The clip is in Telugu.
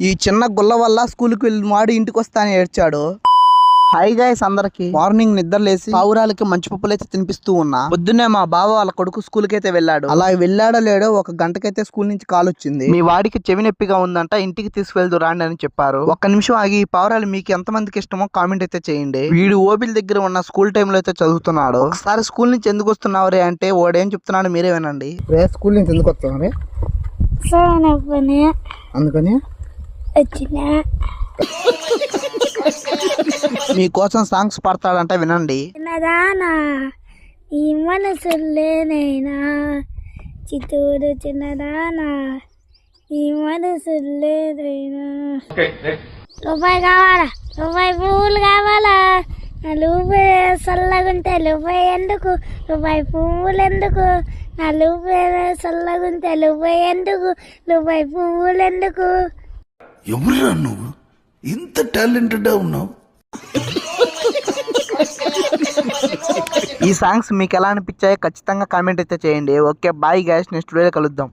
ఈ చిన్న గుల్ల వల్ల స్కూల్కి వెళ్ళి వాడు ఇంటికి వస్తానని ఏడ్చాడు. హాయ్ గైస్ అందరికి. మార్నింగ్ నిద్ర లేసి పావురాలకి మంచి పప్పులైతే తినిపిస్తూ ఉన్నా. పొద్దున్నే మా బావ వాళ్ళ కొడుకు స్కూల్ కి అయితే వెళ్ళాడు. అలా వెళ్ళాడో లేడో 1 గంటకైతే స్కూల్ నుంచి కాల్ వచ్చింది. మీ వాడికి చెవి నొప్పిగా ఉందంట, ఇంటికి తీసుకువెళ్దు రాండి అని చెప్పారు. 1 నిమిషం ఆగి ఈ పావురాలు మీకు ఎంత మందికి ఇష్టమో కామెంట్ అయితే చేయండి. వీడు ఓబిల్ దగ్గర ఉన్న స్కూల్ టైమ్ లో అయితే చదువుతున్నాడు. ఒకసారి స్కూల్ నుంచి ఎందుకు వస్తున్నావు అంటే వాడేం చెప్తున్నాడు మీరే వినండి. స్కూల్ నుంచి ఎందుకు వస్తున్నావు? అందుకని మీకోసం సాంగ్స్ పాడతాడంట, వినండి. చిన్నదానా ఈ మనసులేనైనా చిత్తూరు చిన్నదానా ఈ మనసులేనైనా. రూపాయి కావాలా? రూపాయి పువ్వులు కావాలా? నా రూపాయి చల్లగుంటే రూపాయి ఎందుకు? రూపాయి పువ్వులు ఎందుకు? నా రూపాయి చల్లగుంటే రూపాయి ఎందుకు? రూపాయి పువ్వులు ఎందుకు? ఎవరురా నువ్వు ఇంత టాలెంటెడ్ ఉన్నావు? ఈ సాంగ్స్ మీకు ఎలా అనిపించాయో ఖచ్చితంగా కామెంట్ అయితే చేయండి. ఓకే బాయ్ గైస్, నెక్స్ట్ వీడియోలో కలుద్దాం.